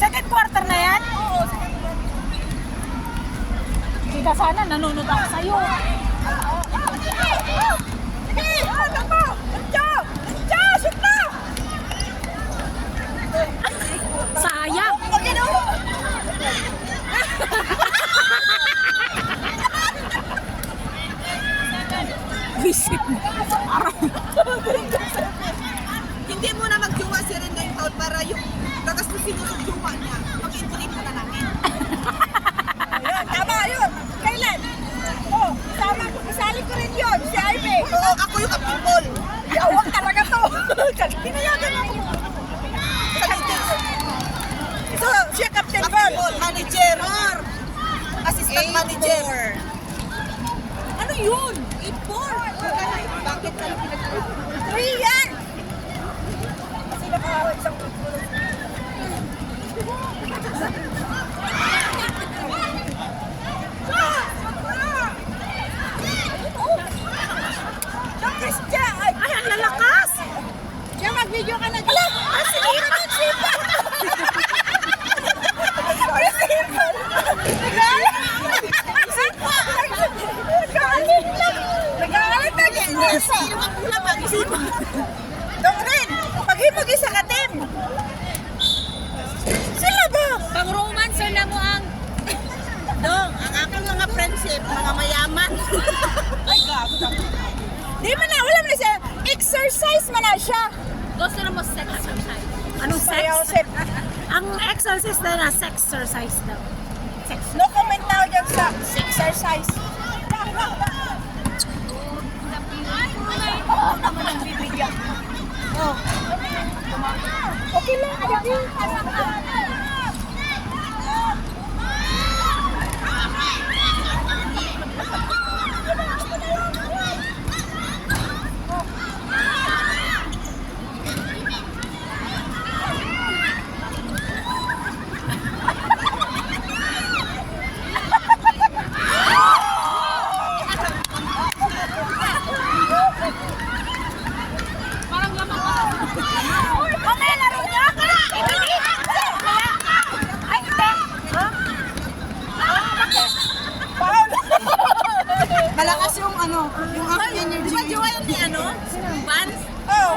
Second quarter na yan? Oo. Kita sana, nanonood ako sa'yo. Sige! Ano mo? Andiyo! Andiyo! Shoot na! Sayang. Pagkino! Visit mo. Hindi mo na magjowa si Ren ngayong taon para yung gagastusin mo ng jowa niya. Mag-intulit mo na namin. Ayun, tama yun. Kailan? Oh, sama ko. Isali ko rin yun. Si Ivy. Oo, ako yung Captain Paul. Yawag talaga to. Pinayagan ako. So, siya Captain Paul. Manager. Assistant manager. Ano yun? Ipor. Bakit ka pinag-ipor? Yan! Kasi nakawag isang pagpulong. Ay, ang lalakas! Siya, mag-video ka na. Ala! Ah, sige! Sipa! Sipa! Nagalit! Sipa! Nagalit lang! Nagalit na niya! Ang pula mag-isipa! Dong rin! Paghimog isa ka, Tim! Sila ba? Pang-romancer na mo ang... Dong, ang aking mga friendship, mga mayaman. Ay, gago na. Di man na, wala mo na siya. Exercise man na siya. Gusto na mo sex exercise. Anong sex? Sayosip. Ang exercise na sex exercise daw. Sex. No comment na dyan sa exercise. Oo naman ang bibigyan. Oh. Okay lang. Parang lamang ka. Mamaya laro niya. Ay, hindi. Ha? Paul. Malakas yung ano, yung aking energy. Di ba jowa yun ni ano? Vans? Oo.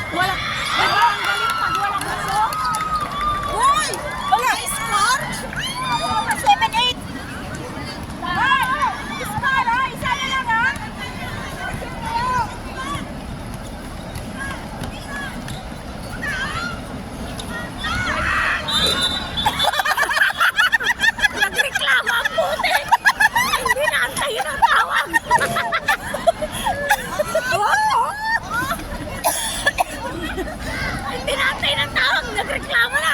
Wala. Ang galing pag walang baso. Uy! Wala! Score? 7-8. Score, ha? Isa na lang, ha? Nagreklamo ang puti. Hindi na antayin ang tawag. Hindi na antayin ang tawag. Nagreklamo na.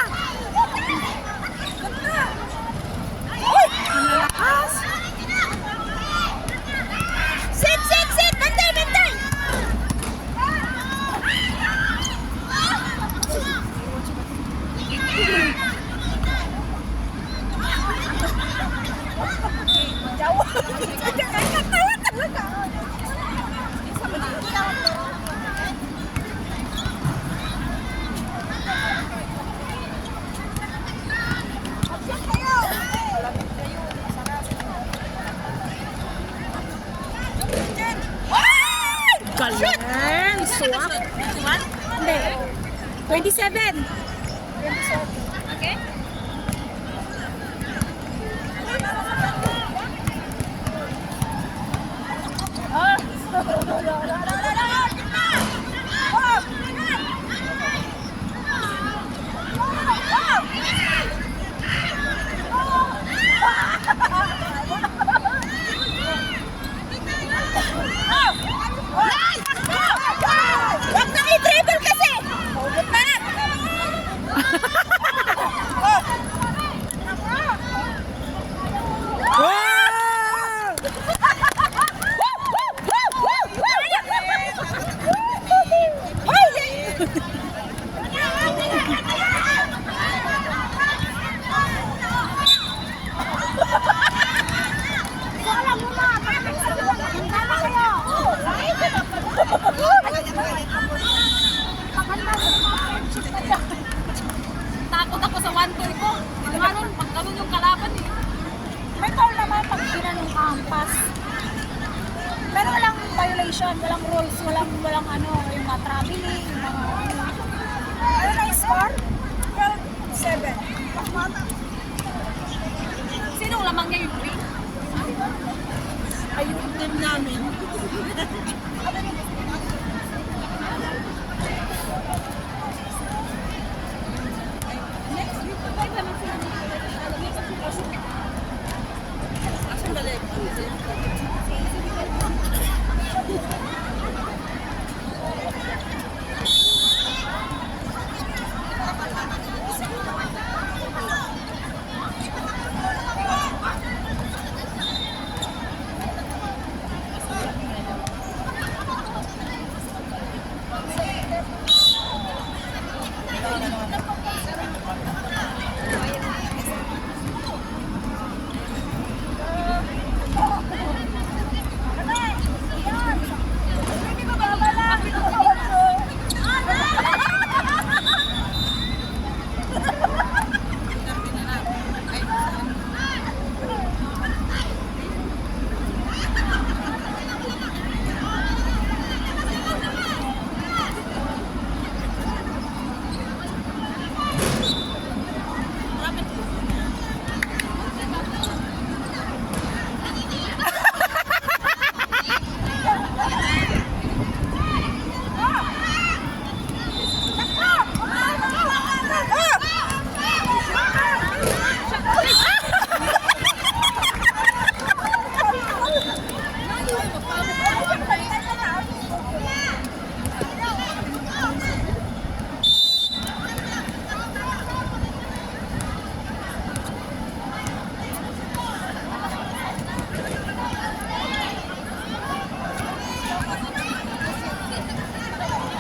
Uy! Ang lalakas. Sit! Bantay! Jawa! Katawa talaga! Galing. Swap. Hindi. 27. Okay. condition, walang rules, walang ano, yung mga traveling, yung mga ano. Ano na yung score? 12-7. Sinong lamang niya yung green? Ay, yung team namin. Asan balik?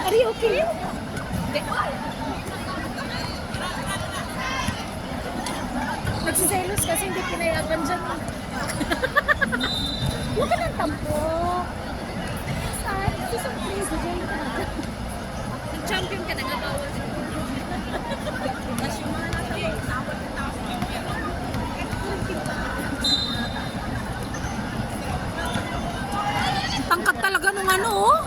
Are you okay? Nagsiselos kasi hindi pinayagan dyan. Huwag ka ng tampo. Saan? Susurprise dyan ka na. Nag-champion ka na nga bawal. Tangkad talaga nung ano, oh.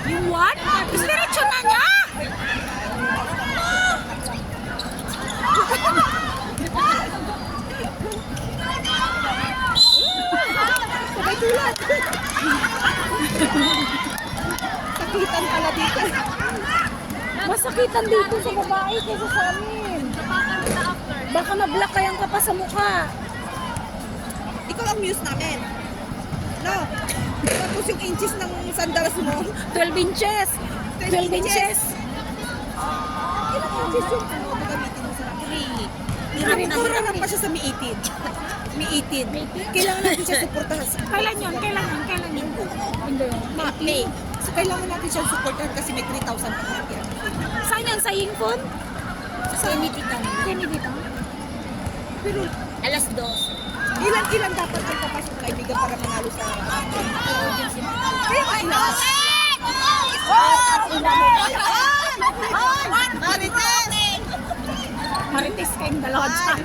Yung what? Diretso na niya! Sabay tulad. Sakitan pala dito. Masakitan dito sa babae kaysa sa amin. Baka mablakayan ka pa sa mukha. Ikaw ang muse namin. No? Tapos yung inches ng sandalas mo. 12 inches. 12 inches. Ilang inches yung ano gagamitin mo sa akin? Harap pa siya sa May 18. May 18. Kailangan natin siya suportahan. Kailan yun? Kailan yun? Kailan yun? Hindi. May. So kailangan natin siya suportahan kasi may 3,000 pa natin. Saan yan? Sa Yingkon? Sa Mititan. Kini dito? Pero Alas 2. ilan dapat ang papasok kaibigan para manalo sa kaya ilan? Marites kayong dalawa dyan.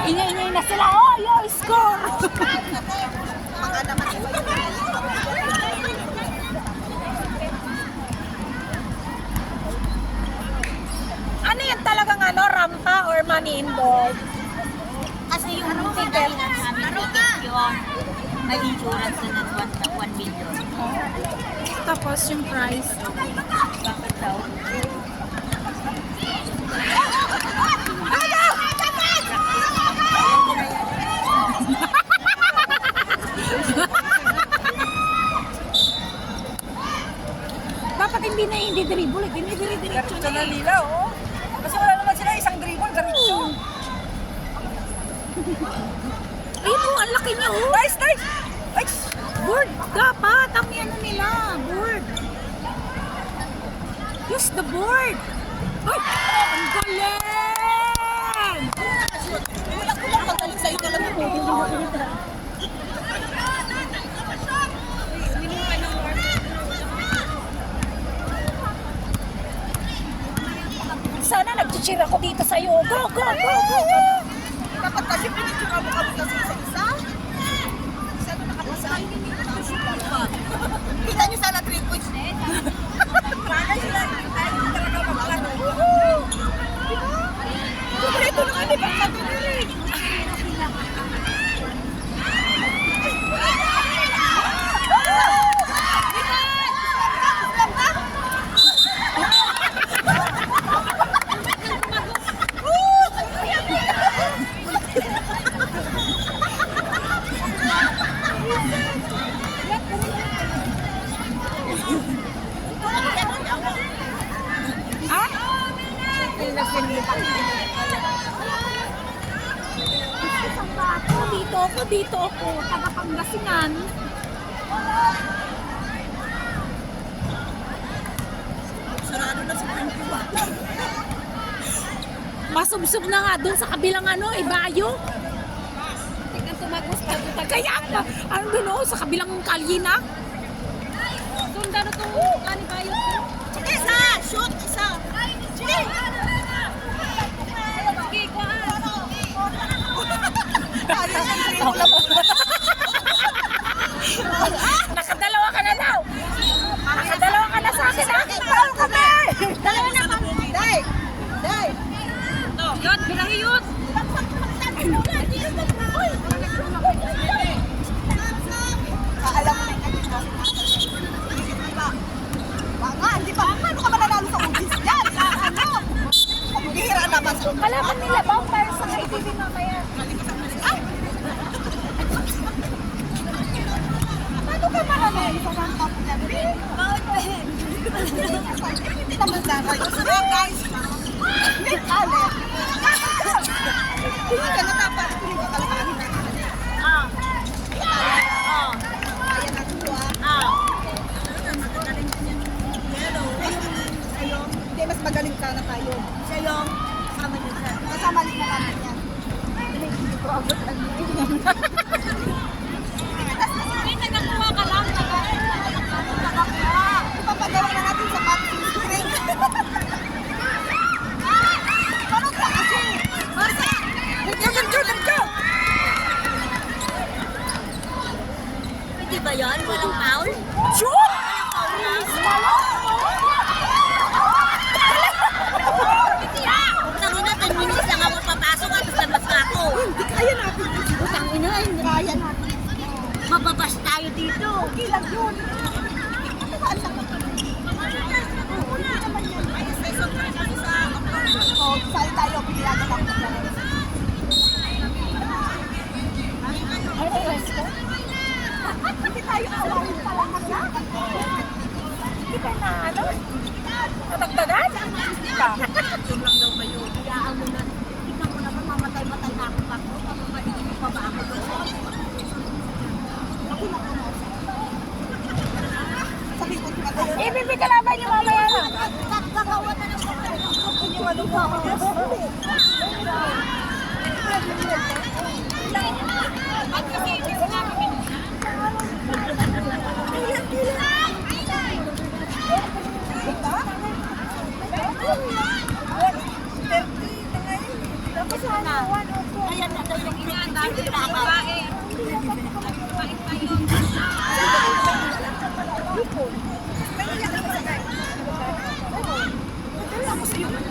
Ingay-ingay na sila. Oh, yo, score! Baka naman Ano yan talagang ano, rampa or money involved? Kasi yung ticket namin ticket yun, may insurance na ng 1 million. Tapos yung price. Bakit daw? Dapat hindi dribble, hindi diretso Diretso na na nila, oh. Kasi wala naman sila isang dribble, diretso. Ayun po, ang laki niya oh. Nice, nice! Nice! Board dapat, ang ano nila, board. Use the board. Ay, ang galing! Kulang magaling sa'yo talaga po. Sana nag-cheer ako dito sa'yo. Go, go, go, go, go. Dapat kasi pinicture mo kami kasi isa-isa. Isa na nakapasa. nandito ako, taga Pangasinan. Sarado na si Pintua. Masubsob na nga doon sa kabilang Ibayo. Tingnan tumagos pa dito. Kaya na, ano doon sa kabilang kalye na. Doon gano'n itong Ibayo. Isa! Shoot! Isa! Sige! Sige, kuhaan. Nakadalawa ka na daw. Nakadalawa ka na sa akin. Paano kami? Dalawa na kami! Day! Day! Yun, bilang yun. Alam mo na yung Baka, hindi ba? Paano ka mananalo sa ugis yan? Sa ano? Paghihira naman sa Kalaban nila ba para sa KTV mamaya? Paano ka mananalo sa one top na rin? Hindi naman sa kayo. Sige guys! Hindi kale. Hindi ka natapat. Hindi ka kalakanin na. Kaya na ito Hindi, mas magaling ka na tayo. Siya yung kasama niya siya. Kasama niya na namin yan. Ay, nagakuha ka lang. Ipapagawa na natin sa boxing spring. Parang ka kasi. Marsa! Gancho! Hindi ba yan? Walang foul? Shoot! Sabi na, 10 minutes lang ako papasok at labas ka ako. Hindi kaya natin. Utang ina, hindi Kaya natin. mababas tayo dito. Okay lang yun. Tumaan lang ako. Oo, hindi naman yan. Oo, sali tayo. Pilihan lang ako. Hindi tayo awawin pa lang kasi. Hindi ka na Natagdagan? Yun lang daw kayo. Hayaan mo na. Tingnan mo naman, mamatay-matay na ako pa ko. Tapos maiinip pa ba ako doon? Ako lang ako. Sabi ko, tumatayo. Ibibig kalaban niyo mamaya na. Kakawa na lang ako. Hindi mo ano ba? At kasi hindi ko namin Ayan na daw yung pinagdali na ako.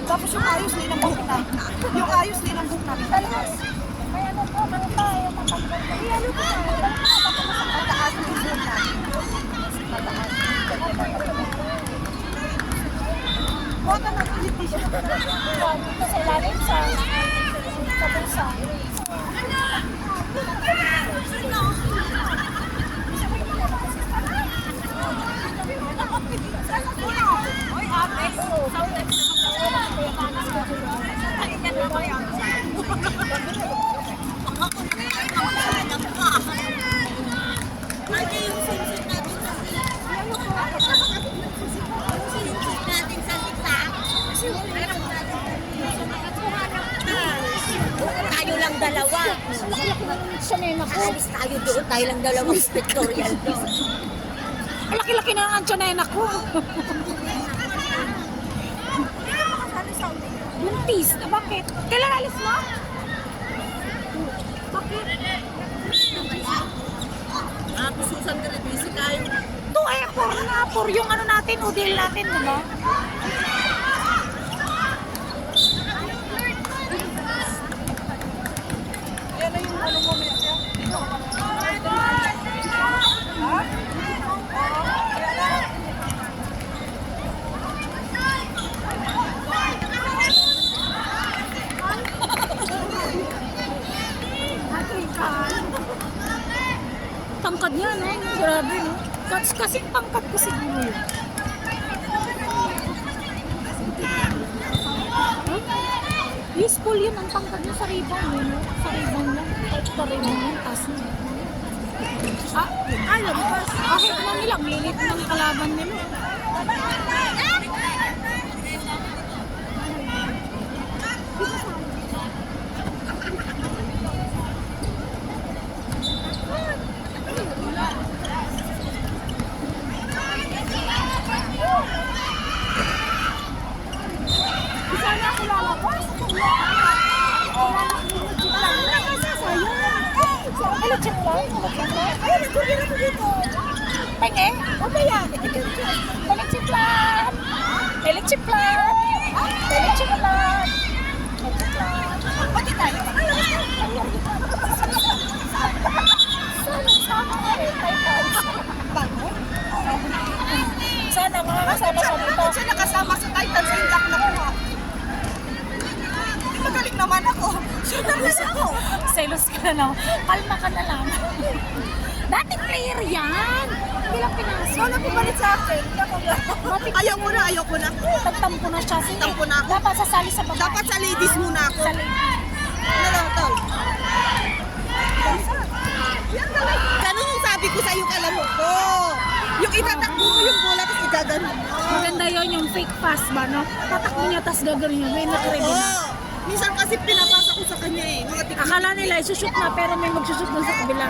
Tapos yung ayos din ang buhok na. Yung ayos din ang buhok namin. Talas. May ano po, ano tayo, mapagpag. Ano po, Mataas yung buhok namin. Mataas. Bota na ulit siya. dito sa ilalim sa bulsa. Oy, ate. Ate, yung swimsuit natin sa swimsuit natin sa siksa. Tayo lang dalawa. Chanena ko. Alis tayo doon. Tayo lang dalawang pictorial doon. Ang laki-laki na ang chanena ko. Buntis. Bakit? Kailan alis mo? Bakit? Susan ka rin, busy tayo. Ito ay for yung ano natin, udil natin, di ba? Yan na yung ano mo, Mesya. Tangkad niya, no? Grabe, no? Kasing tangkad ko siguro yun. Useful yun ang tangkad niya sa rebound, no? Sa rebound lang. pa rin yung taas niya. Ay, nabas. Kahit na nila, minit ng kalaban nila. Sana ako lalabas. Electric lang? Ay, nagkulir ako dito. Pengen? Mamaya. Electric lang. Electric lang. Electric lang. Electric lang. Pati tayo. Sana sana mga kasama sa dito. Bakit siya nakasama sa Titan sa Indak na po? Magaling naman ako. Nervous ako. Selos ka na lang. Kalma ka na lang. Dating player yan. Hindi lang pinasok. Wala pumalit sa akin. Ayaw ko na. Tagtampo na siya. Sige. Tampo na ako. Dapat sasali sa babae. Dapat sa ladies muna ako. Sa ladies. Ano lang, tol? Ganun yung sabi ko sa'yo, kalamo ko. Yung itatakbo mo yung bola, tapos igaganon mo. Maganda yon yung fake pass ba, no? Tatakbo niya, tas gagawin niya. May nakaredy na. Oo. Minsan kasi pinapasa ko sa kanya eh. Mga tiktik. Akala nila isushoot na pero may magsushoot dun sa kabila.